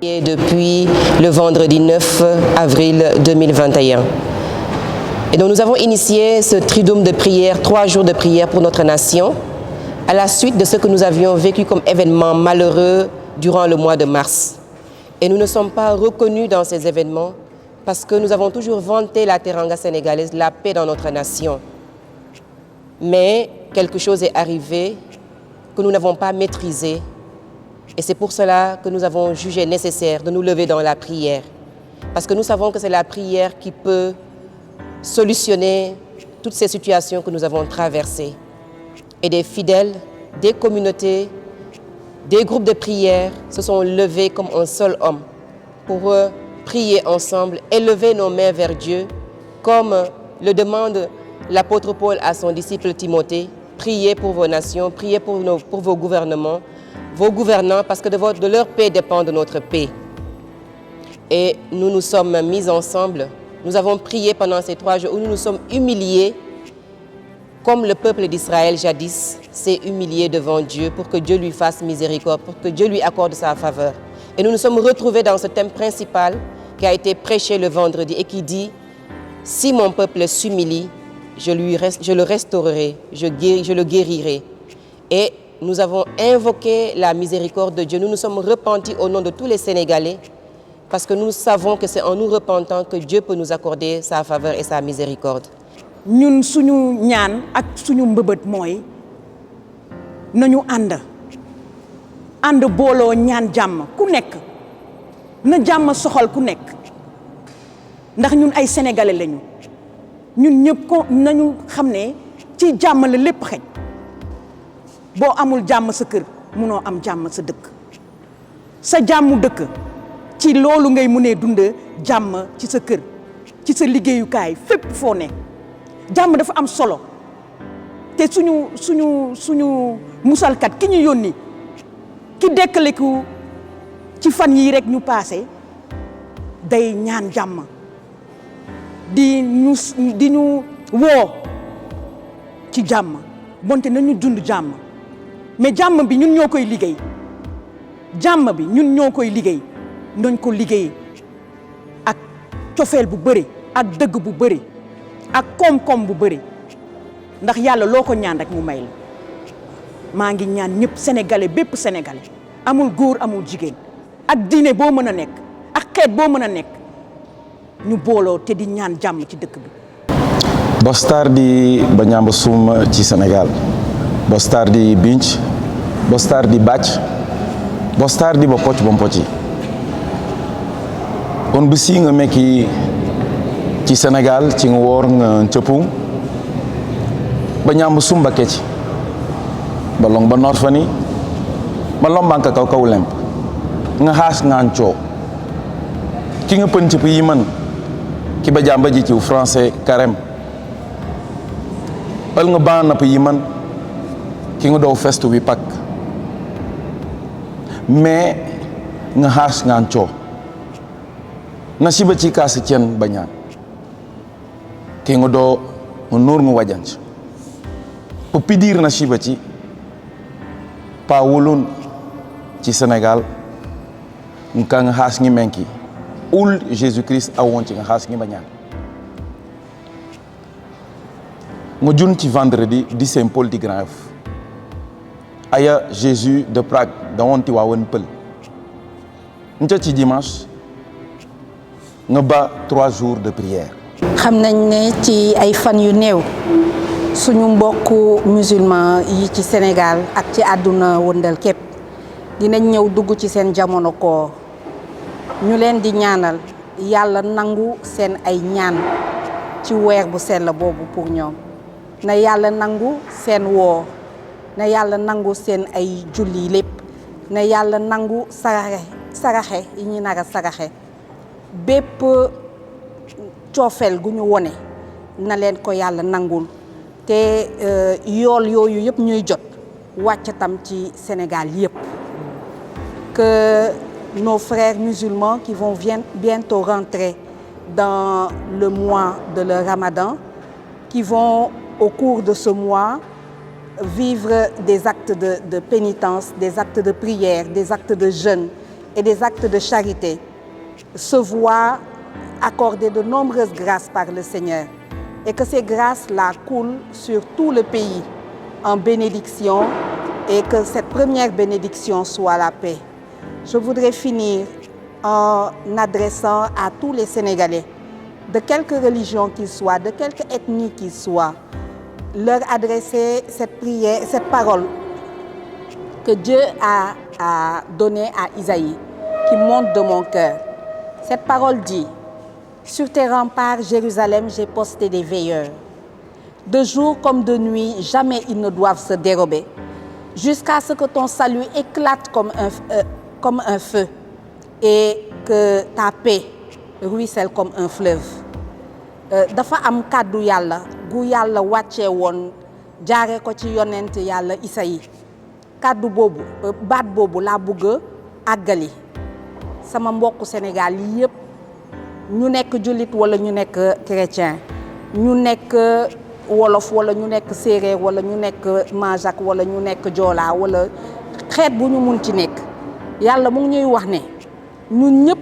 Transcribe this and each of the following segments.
Depuis le vendredi 9 avril 2021. Et donc nous avons initié ce triduum de prière, 3 jours de prière pour notre nation, à la suite de ce que nous avions vécu comme événement malheureux durant le mois de mars. Et nous ne sommes pas reconnus dans ces événements parce que nous avons toujours vanté la teranga sénégalaise, la paix dans notre nation. Mais quelque chose est arrivé que nous n'avons pas maîtrisé. Et c'est pour cela que nous avons jugé nécessaire de nous lever dans la prière. Parce que nous savons que c'est la prière qui peut solutionner toutes ces situations que nous avons traversées. Et des fidèles, des communautés, des groupes de prière se sont levés comme un seul homme pour prier ensemble, élever nos mains vers Dieu, comme le demande l'apôtre Paul à son disciple Timothée. Priez pour vos nations, priez pour vos gouvernements, vos gouvernants, parce que de leur paix dépend de notre paix. Et nous nous sommes mis ensemble, nous avons prié pendant ces 3 jours où nous nous sommes humiliés, comme le peuple d'Israël jadis s'est humilié devant Dieu pour que Dieu lui fasse miséricorde, pour que Dieu lui accorde sa faveur. Et nous nous sommes retrouvés dans ce thème principal qui a été prêché le vendredi et qui dit « Si mon peuple s'humilie, je le restaurerai, je le guérirai. » Et nous avons invoqué la miséricorde de Dieu. Nous nous sommes repentis au nom de tous les Sénégalais parce que nous savons que c'est en nous repentant que Dieu peut nous accorder sa faveur et sa miséricorde. Ñun suñu ñaan ak suñu mbëbët mooy nañu ànd booloo ñaan jàmm ku nekk na jàmm soxal ku nekk ndax ñun ay sénégalais lañu ñun ñëpp ko nañu xam ne ci jàmm la lépp xej boo amul jàmm sa kër munoo am jàmm sa dëkk sa jàmmu dëkk ci loolu ngay mënee dund jàmm ci sa kër ci sa liggéeyukaay fépp foo ne jàmm dafa am solo te suñu musalkat ki ñu yónni ki dekkaliku ci fan yii rek ñu paase day ñaan jàmm di ñu woo ci jàmm bonte nañu dund jàmm mais jàmm bi ñun ñoo koy liggéey jàmm bi ñun ñoo koy liggéey nañ ko liggéey ak cofeel bu bëri ak dëgg bu bëri ak koom-koom bu bëri ndax yàlla loo ko ñaan rek mu may la maa ngi ñaan ñëpp sénégalais bépp sénégalais amul góor amul jigéen ak diine boo mën a nekk ak xeet boo mën a nekk ñu booloo te di ñaan jàmm ci dëkk bi. Bostardi Banyambasum ci Sénégal Bostardi Binch Bostardi Batch Bostardi Bopoch Bompochi on bisi nga meki ci Sénégal ci nga wor nga cëpung Banyambasum Bakeci balong ba nord fani balong banka kaw lemp nga xaas ngancho ki nga pën ci yi man ki ba jamba ji ci français carême bal nga ban na yi man ki nga do festu wi pak mais nga xaas ngancho na siba ci kaas cien bañaan ki nga do nur nga wajanc po pidir na siba ci pa wulun ci Sénégal nga xaas ngi menki ul Jésus-Christ awon ci nga xaas ngi bañaan nga jun ci vendredi di Saint-Paul di Grand-Yoff aya Jésus de Prague da won ti wawen peul nca ci dimanche nga ba 3 jours de prière. xam nañ ne ci ay fan yu néew suñu mbokku musulman yi ci Sénégal ak ci àdduna wëndal képp dinañ ñëw dugg ci seen jamono koor ñu leen di ñaanal yàlla nangu seen ay ñaan ci weer bu sell boobu pour ñoom na yàlla nangu seen woor na yàlla nangu seen ay julli lépp na yàlla nangu saraxe yi ñu nar a saraxe bépp coofeel gu ñu wone na leen ko yàlla nangul te yool yooyu yëpp ñuy jot wàcc tam ci Sénégal yëpp que nos frères musulmans qui vont bientôt rentrer dans le mois de le Ramadan, qui vont au cours de ce mois vivre des actes de pénitence, des actes de prière, des actes de jeûne et des actes de charité se voient accorder de nombreuses grâces par le Seigneur et que ces grâces-là coulent sur tout le pays en bénédiction et que cette première bénédiction soit la paix. Je voudrais finir en adressant à tous les Sénégalais, de quelque religion qu'ils soient, de quelque ethnie qu'ils soient, leur adresser cette prière, cette parole que Dieu a donnée à Isaïe, qui monte de mon cœur. Cette parole dit: sur tes remparts, Jérusalem, j'ai posté des veilleurs. De jour comme de nuit, jamais ils ne doivent se dérober, jusqu'à ce que ton salut éclate comme un feu et que ta paix ruisselle comme un fleuve. Dafa am kàddu yàlla gu yàlla wàccee woon jaare ko ci yonent yàlla Isaïe kàddu boobu baat boobu laa bëgg a àggali sama mbokku Sénégal yi yëpp, ñu nekk jullit wala ñu nekk chrétien, ñu nekk wolof wala ñu nekk séeréer wala ñu nekk manjaak wala ñu nekk joolaa wala xeet bu ñu mun ci nekk. Yàlla mu ngi ñuy wax ne ñun ñëpp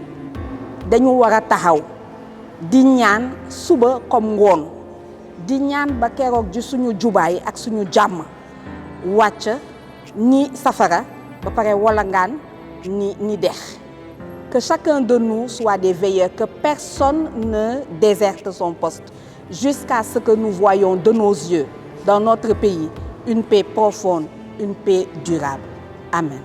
dañu war a taxaw di ñaan suba comme ngoon, di ñaan ba keroog ji suñu jubaay ak suñu jàmm wàcc ni safara ba pare walangaan ni dex. Que chacun de nous soit des veilleurs, que personne ne déserte son poste, jusqu'à ce que nous voyions de nos yeux, dans notre pays, une paix profonde, une paix durable. Amen.